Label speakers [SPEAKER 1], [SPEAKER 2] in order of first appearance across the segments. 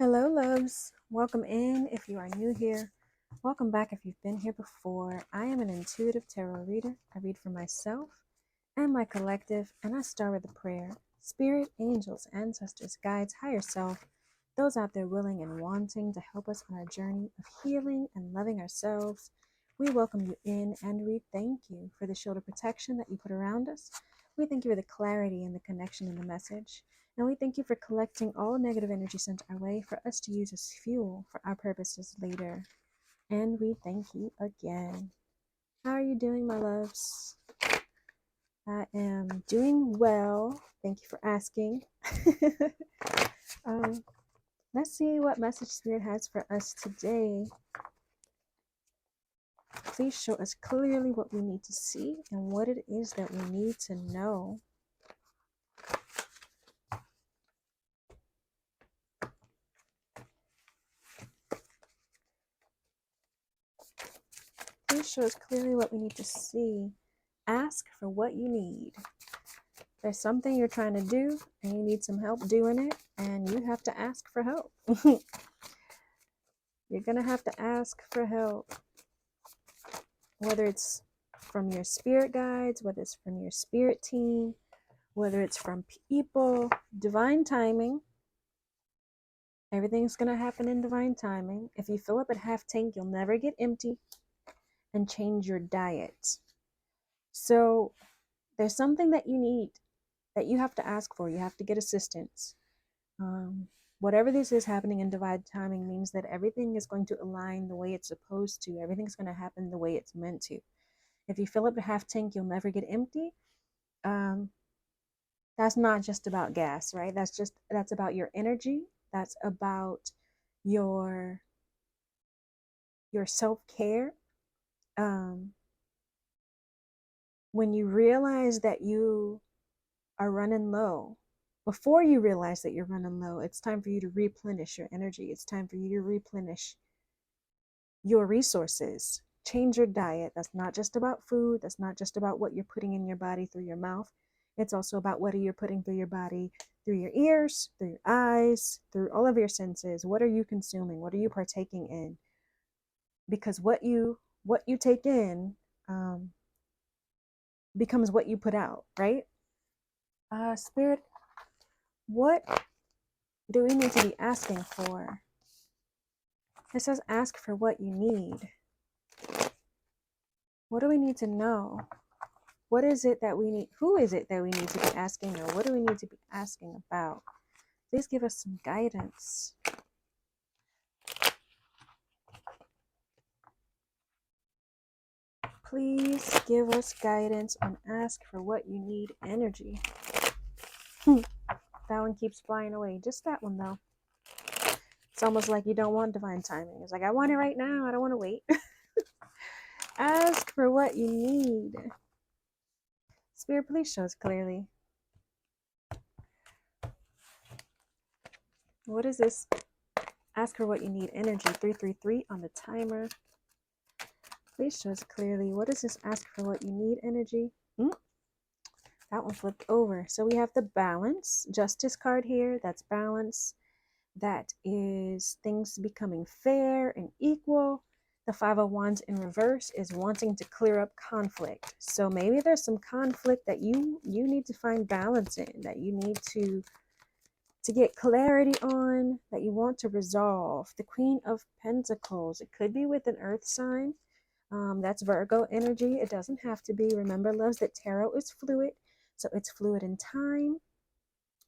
[SPEAKER 1] Hello, loves. Welcome in if you are new here. Welcome back if you've been here before. I am an intuitive tarot reader. I read for myself and my collective, and I start with a prayer. Spirit, angels, ancestors, guides, higher self, those out there willing and wanting to help us on our journey of healing and loving ourselves. We welcome you in and we thank you for the shield of protection that you put around us. We thank you for the clarity and the connection in the message. And we thank you for collecting all negative energy sent our way for us to use as fuel for our purposes later. And we thank you again. How are you doing, my loves? I am doing well. Thank you for asking. um, let's see what message Spirit has for us today. Please show us clearly what we need to see and what it is that we need to know. Please show us clearly what we need to see. Ask for what you need. There's something you're trying to do and you need some help doing it, and you have to ask for help. You're going to have to ask for help. Whether it's from your spirit guides, whether it's from your spirit team, whether it's from people, divine timing. Everything's going to happen in divine timing. If you fill up at half tank, you'll never get empty. And change your diet. So there's something that you need, that you have to ask for. You have to get assistance. Whatever this is happening in divine timing means that everything is going to align the way it's supposed to. Everything's going to happen the way it's meant to. If you fill up a half tank, you'll never get empty. That's not just about gas, right? That's about your energy. That's about your self-care. When you realize that you are running low, before you realize that you're running low, it's time for you to replenish your energy. It's time for you to replenish your resources. Change your diet. That's not just about food. That's not just about what you're putting in your body through your mouth. It's also about what you're putting through your body, through your ears, through your eyes, through all of your senses. What are you consuming? What are you partaking in? Because what you take in becomes what you put out, right? Spirit, what do we need to be asking for? It says ask for what you need. What do we need to know? What is it that we need? Who is it that we need to be asking, or what do we need to be asking about? Please give us some guidance. Please give us guidance on ask for what you need energy. That one keeps flying away. Just that one, though. It's almost like you don't want divine timing. It's like, I want it right now. I don't want to wait. Ask for what you need. Spirit, please show us clearly. What is this? Ask for what you need energy. 333 on the timer. Please show us clearly. What is this? Ask for what you need energy. That one flipped over. So we have the balance. Justice card here. That's balance. That is things becoming fair and equal. The Five of Wands in reverse is wanting to clear up conflict. So maybe there's some conflict that you need to find balance in, that you need to get clarity on, that you want to resolve. The Queen of Pentacles. It could be with an earth sign. That's Virgo energy. It doesn't have to be. Remember, loves, that tarot is fluid. So it's fluid in time.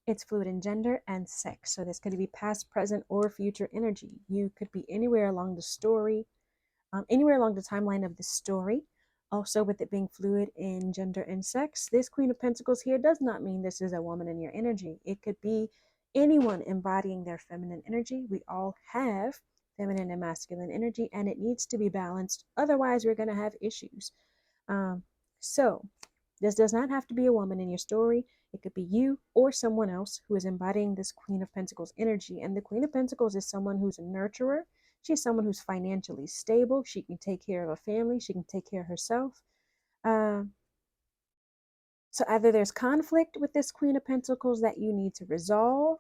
[SPEAKER 1] It's fluid in gender and sex. So this could be past, present, or future energy. You could be anywhere along the story, anywhere along the timeline of the story. Also, with it being fluid in gender and sex, this Queen of Pentacles here does not mean this is a woman in your energy. It could be anyone embodying their feminine energy. We all have feminine and masculine energy, and it needs to be balanced. Otherwise, we're going to have issues. So this does not have to be a woman in your story. It could be you or someone else who is embodying this Queen of Pentacles energy. And the Queen of Pentacles is someone who's a nurturer. She's someone who's financially stable. She can take care of a family. She can take care of herself. So either there's conflict with this Queen of Pentacles that you need to resolve,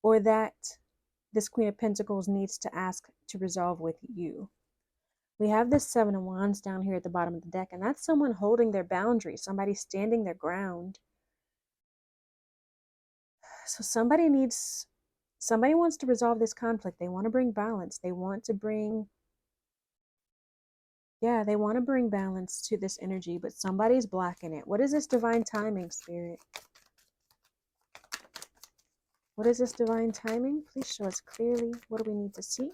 [SPEAKER 1] or that this Queen of Pentacles needs to ask to resolve with you. We have this Seven of Wands down here at the bottom of the deck, and that's someone holding their boundaries, somebody standing their ground. So somebody wants to resolve this conflict. They want to bring balance. They want to bring balance to this energy, but somebody's blocking it. What is this divine timing, Spirit? What is this divine timing? Please show us clearly. What do we need to see?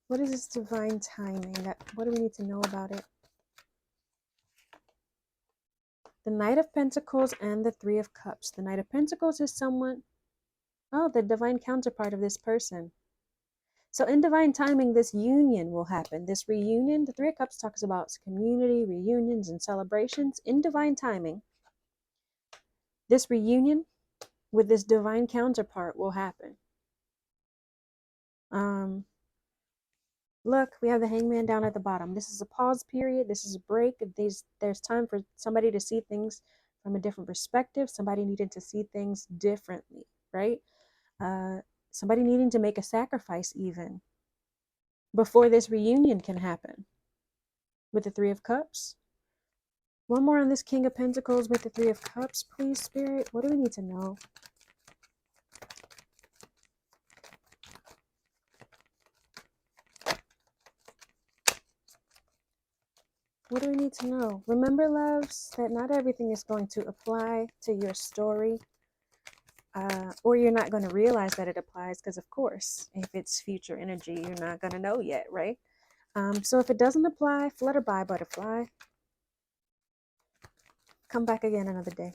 [SPEAKER 1] What is this divine timing? What do we need to know about it? The Knight of Pentacles and the Three of Cups. The Knight of Pentacles is someone, the divine counterpart of this person. So in divine timing, this union will happen. This reunion, the Three of Cups talks about community, reunions, and celebrations. In divine timing, this reunion with this divine counterpart will happen. Look, we have the Hangman down at the bottom. This is a pause period. This is a break. There's time for somebody to see things from a different perspective. Somebody needing to see things differently, right? Somebody needing to make a sacrifice even before this reunion can happen. With the Three of Cups. One more on this King of Pentacles with the Three of Cups, please, Spirit. What do we need to know? What do we need to know? Remember, loves, that not everything is going to apply to your story. Or you're not going to realize that it applies because, of course, if it's future energy, you're not going to know yet, right? So if it doesn't apply, flutter by, butterfly. Come back again another day.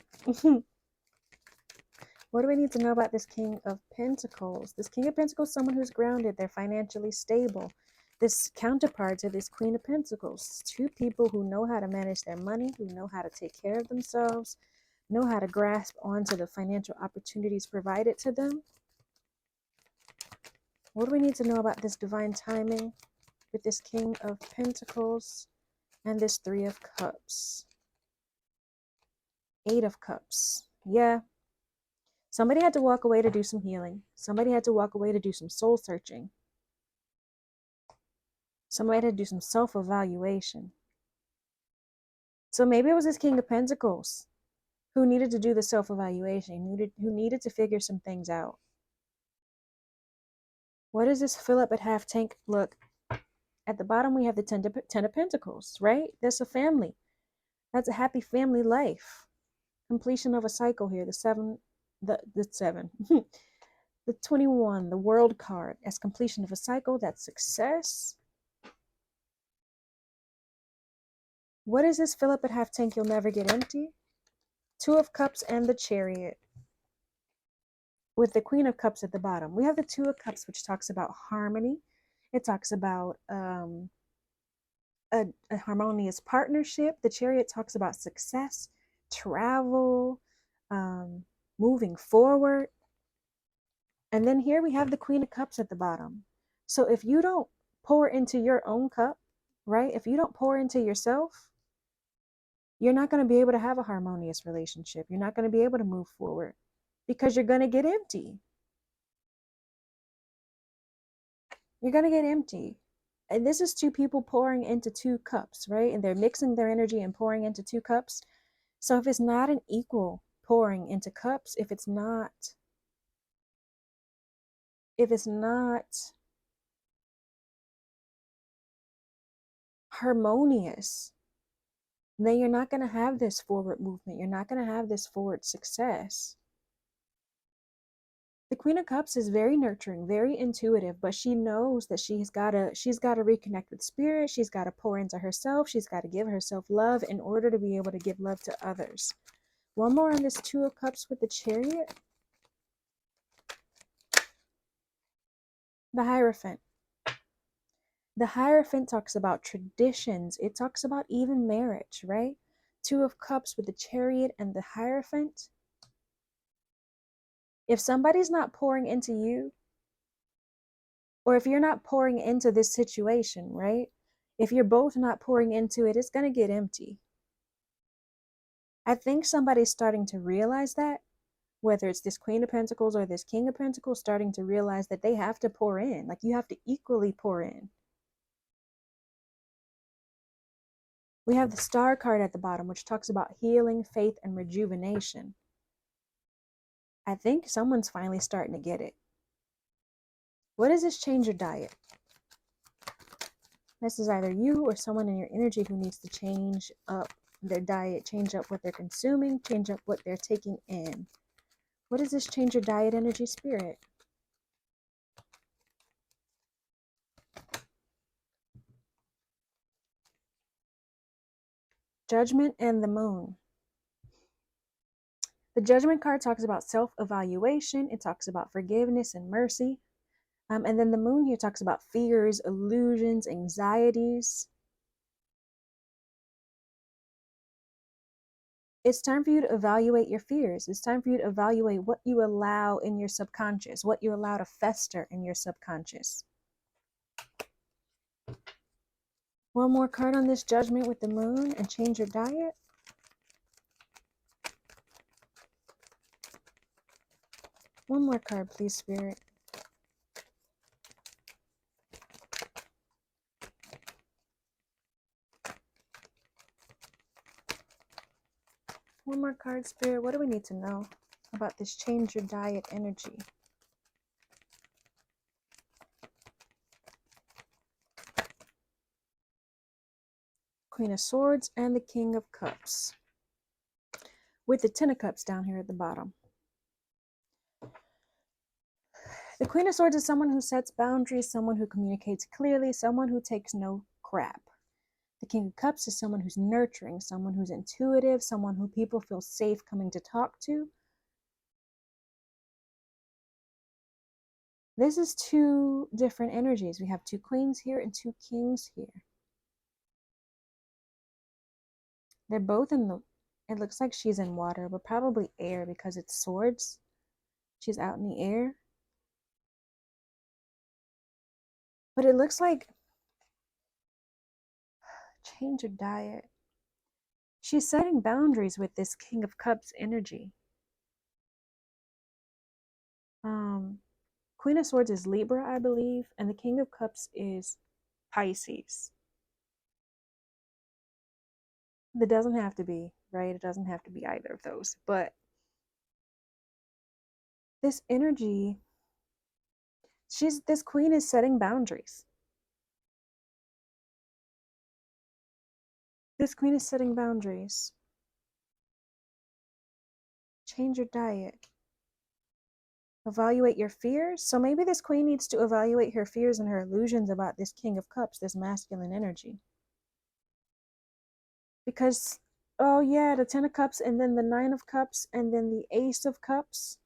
[SPEAKER 1] What do we need to know about this King of Pentacles? This King of Pentacles is someone who's grounded. They're financially stable. This counterpart to this Queen of Pentacles. Two people who know how to manage their money, who know how to take care of themselves, know how to grasp onto the financial opportunities provided to them. What do we need to know about this divine timing with this King of Pentacles and this Three of Cups? Eight of Cups. Yeah. Somebody had to walk away to do some healing. Somebody had to walk away to do some soul searching. Somebody had to do some self-evaluation. So maybe it was this King of Pentacles who needed to do the self-evaluation, who needed to figure some things out. What is this fill up at half tank? Look, at the bottom we have the Ten of Pentacles, right? That's a family. That's a happy family life. Completion of a cycle here. The 7, the 7. The 21, the World card. As completion of a cycle, that's success. What is this fill up at half tank? You'll never get empty. Two of Cups and the Chariot. With the Queen of Cups at the bottom. We have the Two of Cups, which talks about harmony. It talks about a harmonious partnership. The Chariot talks about success, travel, moving forward. And then here we have the Queen of Cups at the bottom. So if you don't pour into your own cup, right? If you don't pour into yourself, you're not going to be able to have a harmonious relationship. You're not going to be able to move forward because you're going to get empty. You're going to get empty. And this is two people pouring into two cups, right? And they're mixing their energy and pouring into two cups. So if it's not an equal pouring into cups, if it's not harmonious, then you're not going to have this forward movement. You're not going to have this forward success. The Queen of Cups is very nurturing, very intuitive, but she knows that she's got to reconnect with spirit. She's got to pour into herself. She's got to give herself love in order to be able to give love to others. One more on this Two of Cups with the Chariot. The Hierophant. The Hierophant talks about traditions. It talks about even marriage, right? Two of Cups with the Chariot and the Hierophant. If somebody's not pouring into you, or if you're not pouring into this situation, right? If you're both not pouring into it, it's going to get empty. I think somebody's starting to realize that. Whether it's this Queen of Pentacles or this King of Pentacles, starting to realize that they have to pour in. Like, you have to equally pour in. We have the Star card at the bottom, which talks about healing, faith, and rejuvenation. I think someone's finally starting to get it. What does this change your diet? This is either you or someone in your energy who needs to change up their diet, change up what they're consuming, change up what they're taking in. What does this change your diet, energy, spirit? Judgment and the Moon. The Judgment card talks about self-evaluation. It talks about forgiveness and mercy. And then the Moon here talks about fears, illusions, anxieties. It's time for you to evaluate your fears. It's time for you to evaluate what you allow in your subconscious, what you allow to fester in your subconscious. One more card on this Judgment with the Moon and change your diet. One more card, please, Spirit. One more card, Spirit. What do we need to know about this change your diet energy? Queen of Swords and the King of Cups, with the Ten of Cups down here at the bottom. The Queen of Swords is someone who sets boundaries, someone who communicates clearly, someone who takes no crap. The King of Cups is someone who's nurturing, someone who's intuitive, someone who people feel safe coming to talk to. This is two different energies. We have two queens here and two kings here. They're both in the, it looks like she's in water, but probably air because it's swords. She's out in the air. But it looks like, change of diet. She's setting boundaries with this King of Cups energy. Queen of Swords is Libra, I believe, and the King of Cups is Pisces. That doesn't have to be, right? It doesn't have to be either of those. But this energy, this queen is setting boundaries. This queen is setting boundaries. Change your diet. Evaluate your fears. So maybe this queen needs to evaluate her fears and her illusions about this King of Cups, this masculine energy. Because, oh yeah, the Ten of Cups and then the Nine of Cups and then the Ace of Cups,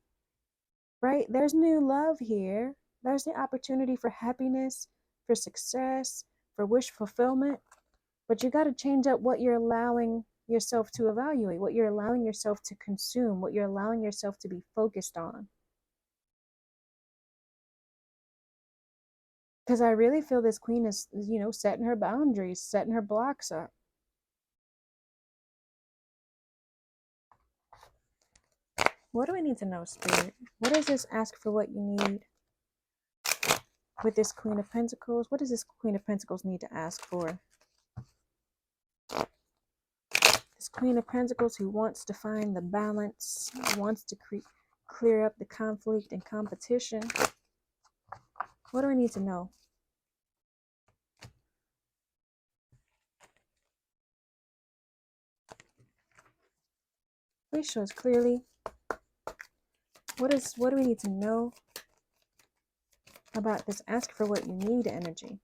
[SPEAKER 1] right? There's new love here. There's the opportunity for happiness, for success, for wish fulfillment. But you got to change up what you're allowing yourself to evaluate, what you're allowing yourself to consume, what you're allowing yourself to be focused on. Because I really feel this queen is, you know, setting her boundaries, setting her blocks up. What do we need to know, Spirit? What does this ask for what you need with this Queen of Pentacles? What does this Queen of Pentacles need to ask for? This Queen of Pentacles who wants to find the balance, wants to clear up the conflict and competition. What do I need to know? Please show us clearly. What do we need to know about this ask for what you need energy?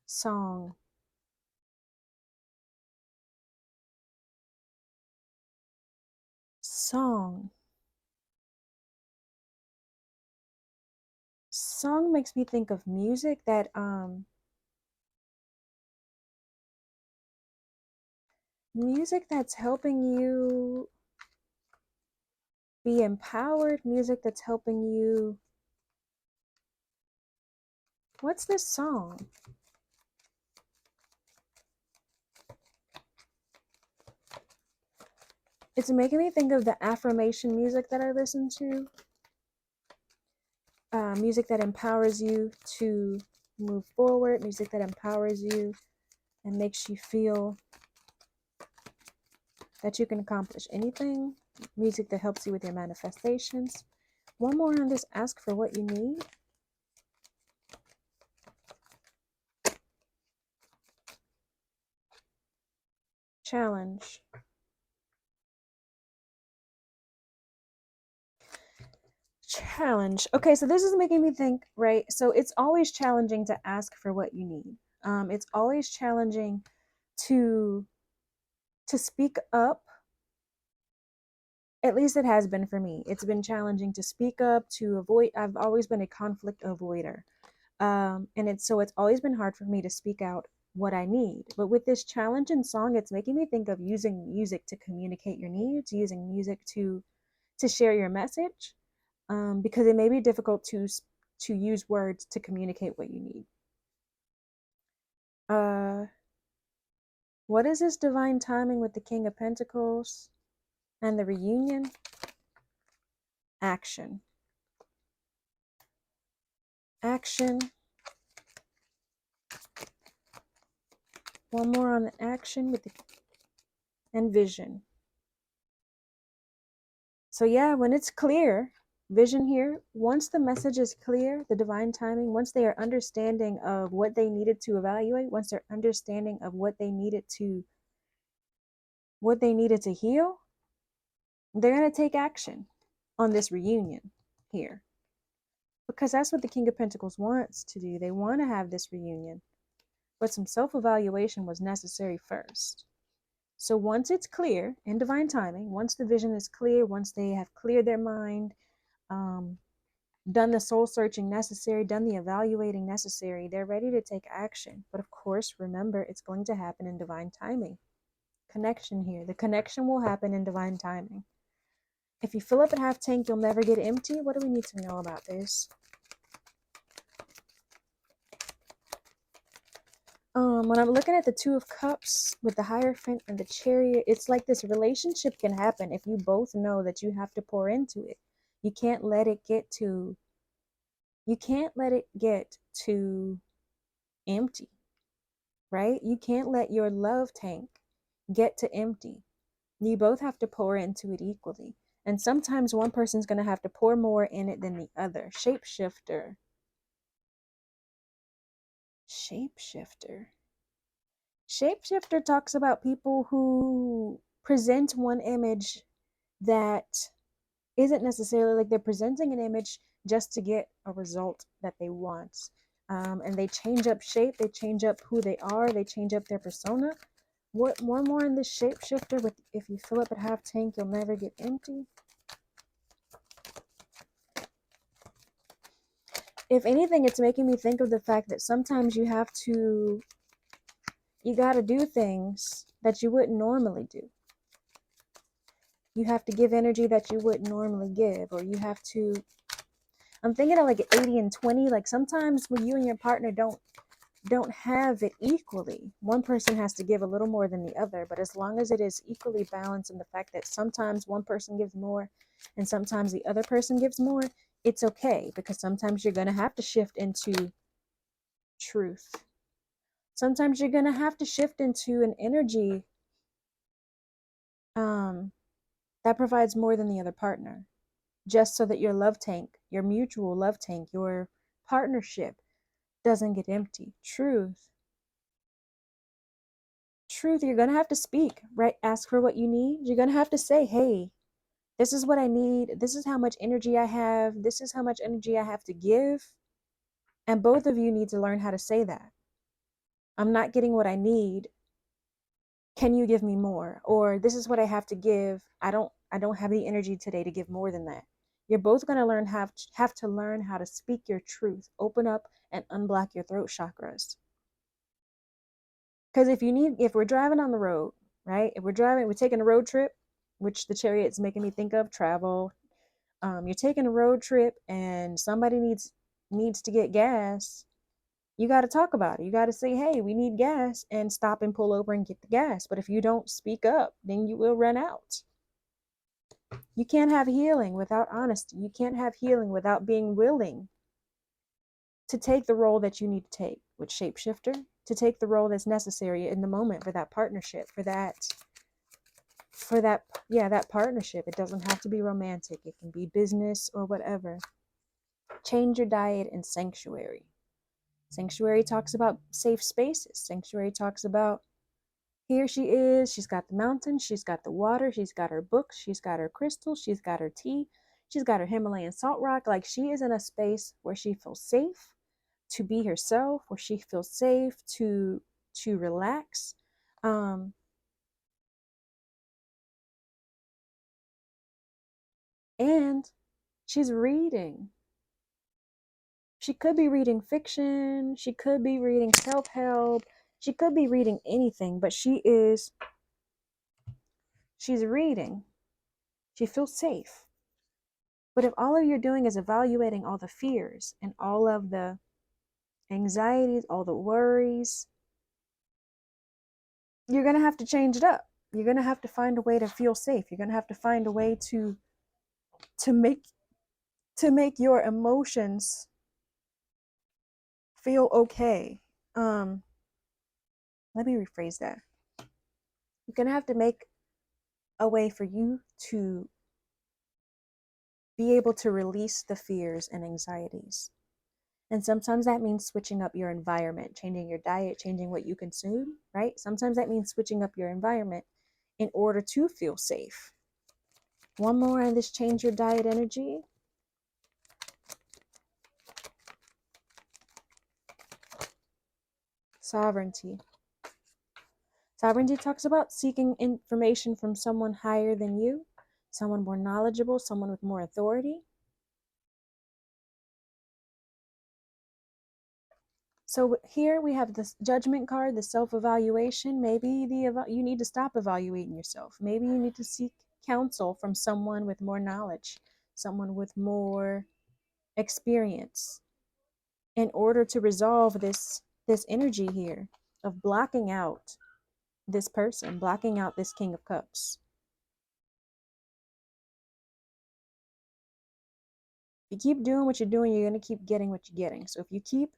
[SPEAKER 1] Song. Song. Song makes me think of music that music that's helping you be empowered, music that's helping you. What's this song? It's making me think of the affirmation music that I listen to. Music that empowers you to move forward, music that empowers you and makes you feel that you can accomplish anything, music that helps you with your manifestations. One more on this, ask for what you need. Challenge. Challenge. Okay, so this is making me think, right? So it's always challenging to ask for what you need. It's always challenging to speak up. At least it has been for me. It's been challenging to speak up, to avoid. I've always been a conflict avoider. And it's always been hard for me to speak out what I need. But with this challenge and song, it's making me think of using music to communicate your needs, using music to share your message, because it may be difficult to use words to communicate what you need. What is this divine timing with the King of Pentacles and the reunion? Action. Action. One more on the action with the envision. So yeah, when it's clear, vision here, once the message is clear, the divine timing, once they are understanding of what they needed to evaluate, once they're understanding of what they needed to heal, they're going to take action on this reunion here. Because that's what the King of Pentacles wants to do. They want to have this reunion. But some self-evaluation was necessary first. So once it's clear in divine timing, once the vision is clear, once they have cleared their mind, done the soul searching necessary, done the evaluating necessary, they're ready to take action. But of course, remember, it's going to happen in divine timing. Connection here. The connection will happen in divine timing. If you fill up a half tank, you'll never get empty. What do we need to know about this? When I'm looking at the Two of Cups with the Hierophant and the Chariot, it's like this relationship can happen if you both know that you have to pour into it. You can't let it get too empty, right? You can't let your love tank get to empty. You both have to pour into it equally. And sometimes one person's going to have to pour more in it than the other. Shapeshifter. Shapeshifter. Shapeshifter talks about people who present one image that isn't necessarily like they're presenting an image just to get a result that they want. And they change up shape, they change up who they are, they change up their persona. What one more in this shapeshifter with if you fill up at half tank, you'll never get empty. If anything, it's making me think of the fact that sometimes you gotta do things that you wouldn't normally do. You have to give energy that you wouldn't normally give, or you have to, I'm thinking of like 80 and 20, like sometimes when you and your partner don't have it equally, one person has to give a little more than the other, but as long as it is equally balanced in the fact that sometimes one person gives more and sometimes the other person gives more, it's okay, because sometimes you're going to have to shift into truth. Sometimes you're going to have to shift into an energy that provides more than the other partner, just so that your love tank, your mutual love tank, your partnership doesn't get empty. Truth, you're going to have to speak, right? Ask for what you need. You're going to have to say, hey, this is what I need. This is how much energy I have. This is how much energy I have to give. And both of you need to learn how to say that. I'm not getting what I need. Can you give me more? Or this is what I have to give. I don't have the energy today to give more than that. You're both going to have to learn how to speak your truth. Open up and unblock your throat chakras. Because if we're driving on the road, right? If we're taking a road trip, which the Chariot's making me think of, travel. You're taking a road trip and somebody needs to get gas. You got to talk about it. You got to say, hey, we need gas, and stop and pull over and get the gas. But if you don't speak up, then you will run out. You can't have healing without honesty. You can't have healing without being willing to take the role that you need to take with shapeshifter, to take the role that's necessary in the moment for that partnership, that partnership. It doesn't have to be romantic. It can be business or whatever. Change your diet in sanctuary. Sanctuary talks about safe spaces. Sanctuary talks about here she is. She's got the mountains. She's got the water. She's got her books. She's got her crystals. She's got her tea. She's got her Himalayan salt rock. Like, she is in a space where she feels safe to be herself, where she feels safe to relax. And she's reading. She could be reading fiction. She could be reading self-help. She could be reading anything, but she's reading. She feels safe. But if all you're doing is evaluating all the fears and all of the anxieties, all the worries, you're going to have to change it up. You're going to have to find a way to feel safe. You're going to have to find a way to make your emotions feel okay. Let me rephrase that. You're going to have to make a way for you to be able to release the fears and anxieties. And sometimes that means switching up your environment, changing your diet, changing what you consume, right? Sometimes that means switching up your environment in order to feel safe. One more on this change your diet energy. Sovereignty. Sovereignty talks about seeking information from someone higher than you, someone more knowledgeable, someone with more authority. So here we have this judgment card, the self-evaluation. Maybe you need to stop evaluating yourself. Maybe you need to seek counsel from someone with more knowledge, someone with more experience, in order to resolve this energy here of blocking out this person, blocking out this King of Cups. If you keep doing what you're doing, you're going to keep getting what you're getting. So if you keep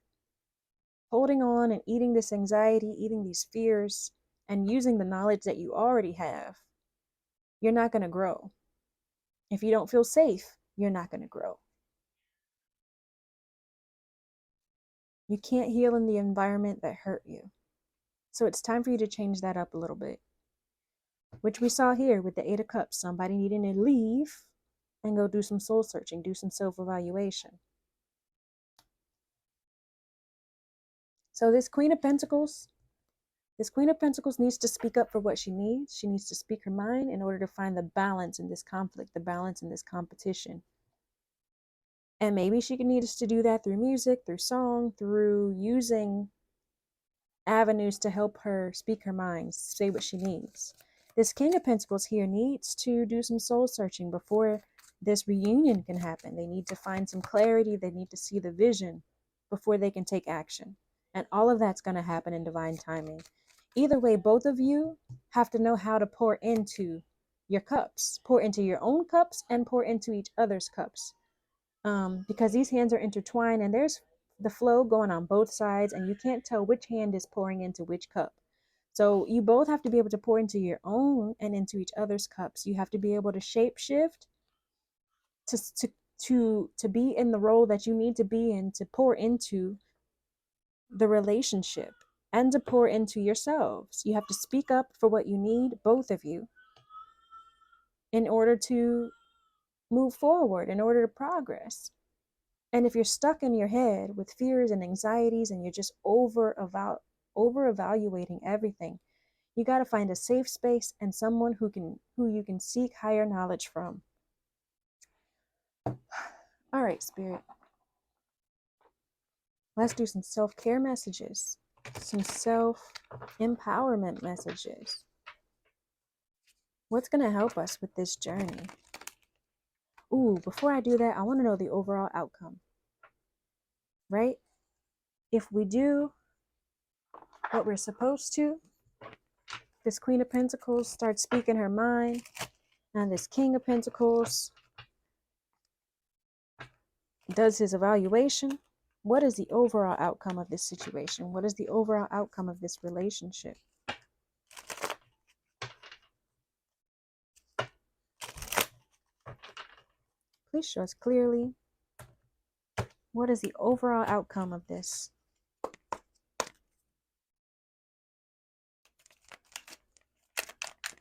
[SPEAKER 1] holding on and eating this anxiety, eating these fears, and using the knowledge that you already have, you're not going to grow. If you don't feel safe, you're not going to grow. You can't heal in the environment that hurt you. So it's time for you to change that up a little bit, which we saw here with the Eight of Cups. Somebody needing to leave and go do some soul searching, do some self-evaluation. So this Queen of Pentacles needs to speak up for what she needs. She needs to speak her mind in order to find the balance in this conflict, the balance in this competition. And maybe she needs to do that through music, through song, through using avenues to help her speak her mind, say what she needs. This King of Pentacles here needs to do some soul searching before this reunion can happen. They need to find some clarity. They need to see the vision before they can take action. And all of that's going to happen in divine timing. Either way, both of you have to know how to pour into your cups, pour into your own cups and pour into each other's cups. Because these hands are intertwined and there's the flow going on both sides, and you can't tell which hand is pouring into which cup. So you both have to be able to pour into your own and into each other's cups. You have to be able to shape shift to be in the role that you need to be in, to pour into the relationship and to pour into yourselves. You have to speak up for what you need, both of you, in order to move forward, in order to progress. And if you're stuck in your head with fears and anxieties and you're just over evaluating everything, you got to find a safe space and someone who you can seek higher knowledge from. All right, Spirit. Let's do some self-care messages, some self-empowerment messages. What's going to help us with this journey? Ooh, before I do that, I want to know the overall outcome, right? If we do what we're supposed to, this Queen of Pentacles starts speaking her mind Now this King of Pentacles does his evaluation. What is the overall outcome of this situation? What is the overall outcome of this relationship? Please show us clearly. What is the overall outcome of this?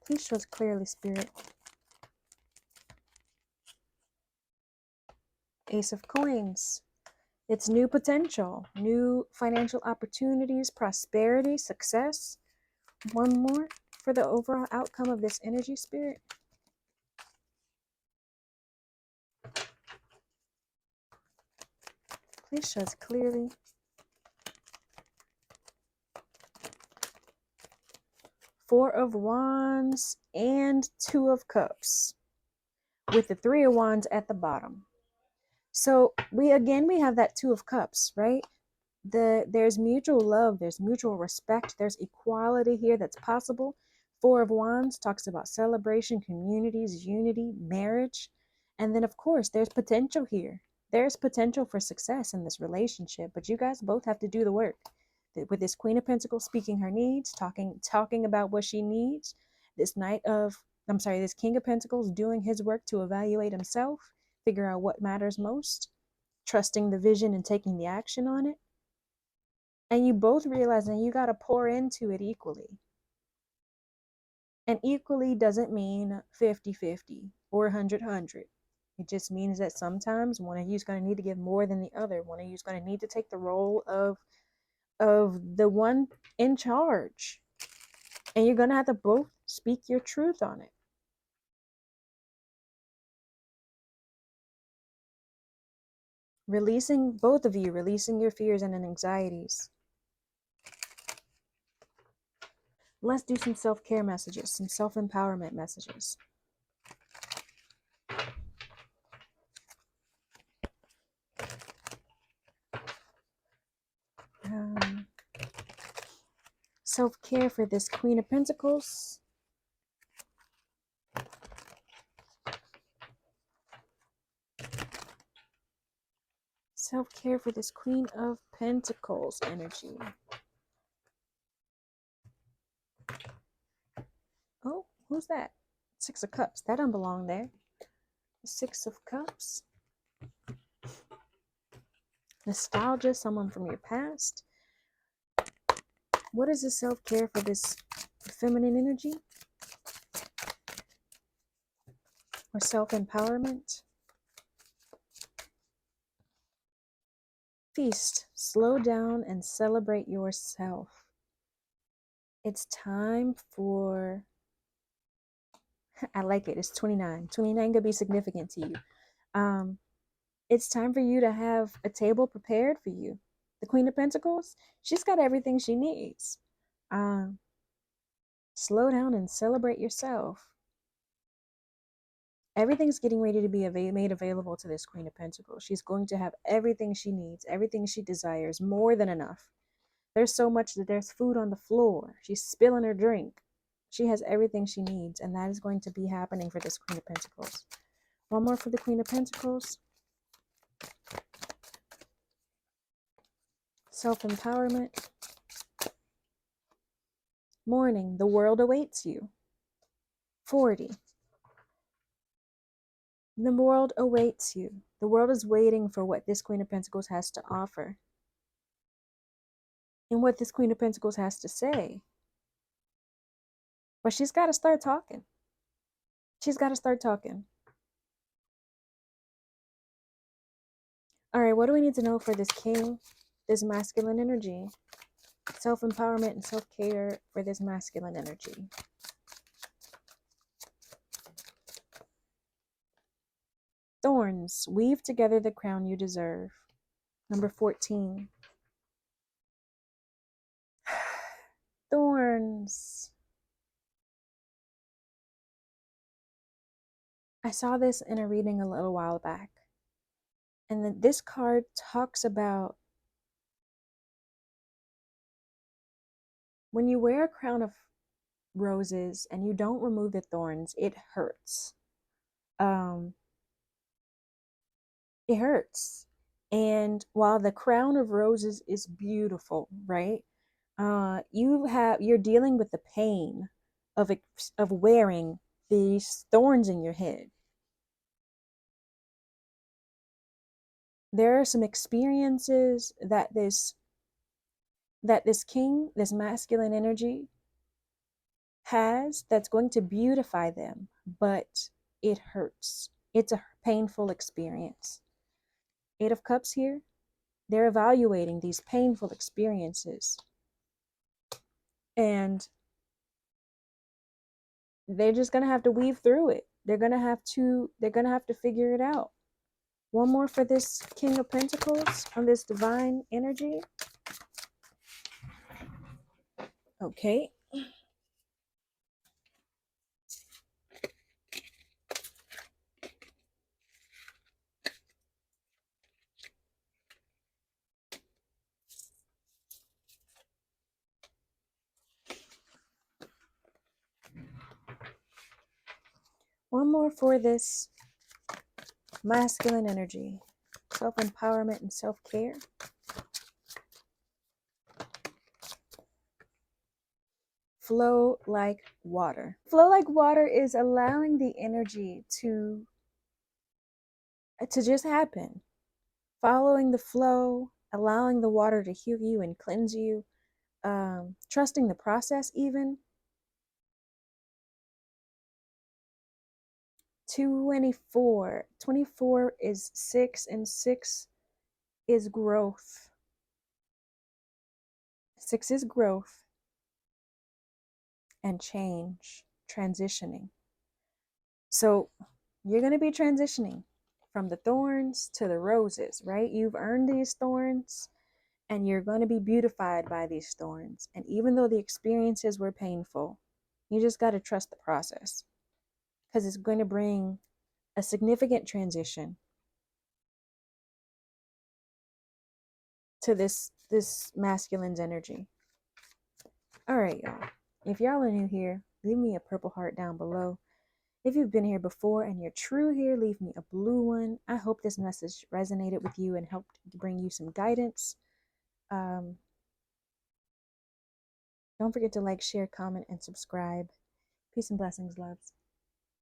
[SPEAKER 1] Please show us clearly, Spirit. Ace of Coins. It's new potential, new financial opportunities, prosperity, success. One more for the overall outcome of this energy, Spirit. Please show us clearly. Four of Wands and Two of Cups with the Three of Wands at the bottom. So we have that Two of Cups, right? There's mutual love, there's mutual respect, there's equality here that's possible. Four of Wands talks about celebration, communities, unity, marriage. And then of course there's potential here. There's potential for success in this relationship, but you guys both have to do the work. With this Queen of Pentacles speaking her needs, talking about what she needs. This King of Pentacles doing his work to evaluate himself, figure out what matters most, trusting the vision and taking the action on it. And you both realize that you got to pour into it equally. And equally doesn't mean 50-50 or 100-100. It just means that sometimes one of you is going to need to give more than the other. One of you is going to need to take the role of the one in charge. And you're going to have to both speak your truth on it. Both of you, releasing your fears and anxieties. Let's do some self-care messages, some self-empowerment messages. Self-care for this Queen of Pentacles. Self-care for this Queen of Pentacles energy. Oh, who's that? Six of Cups. That don't belong there. The Six of Cups. Nostalgia, someone from your past. What is the self-care for this feminine energy? Or self-empowerment? Feast. Slow down and celebrate yourself. It's time for... I like it. It's 29. 29 could be significant to you. It's time for you to have a table prepared for you. The Queen of Pentacles, she's got everything she needs. Slow down and celebrate yourself. Everything's getting ready to be made available to this Queen of Pentacles. She's going to have everything she needs, everything she desires, more than enough. There's so much that there's food on the floor. She's spilling her drink. She has everything she needs, and that is going to be happening for this Queen of Pentacles. One more for the Queen of Pentacles. Self-empowerment. Morning, the world awaits you. 40. The world awaits you. The world is waiting for what this Queen of Pentacles has to offer. And what this Queen of Pentacles has to say. But she's got to start talking. She's got to start talking. All right, what do we need to know for this King, this masculine energy? Self-empowerment and self-care for this masculine energy. Thorns, weave together the crown you deserve. Number 14. Thorns. I saw this in a reading a little while back. And then this card talks about when you wear a crown of roses and you don't remove the thorns, it hurts. um, it hurts. And while the crown of roses is beautiful, right? You're dealing with the pain of wearing these thorns in your head. There are some experiences that this king, this masculine energy has that's going to beautify them, but it hurts. It's a painful experience. Eight of Cups here, they're evaluating these painful experiences, and they're just going to have to weave through it. They're going to have to figure it out. One more for this King of Pentacles on this divine energy. Okay. One more for this masculine energy. Self-empowerment and self-care. Flow like water. Flow like water is allowing the energy to just happen. Following the flow, allowing the water to heal you and cleanse you, trusting the process even. 24. 24 is 6, and 6 is growth. 6 is growth and change, transitioning. So you're going to be transitioning from the thorns to the roses, right? You've earned these thorns and you're going to be beautified by these thorns. And even though the experiences were painful, you just got to trust the process, because it's going to bring a significant transition to this masculine's energy. All right, y'all. If y'all are new here, leave me a purple heart down below. If you've been here before and you're true here, leave me a blue one. I hope this message resonated with you and helped bring you some guidance. Don't forget to like, share, comment, and subscribe. Peace and blessings, loves.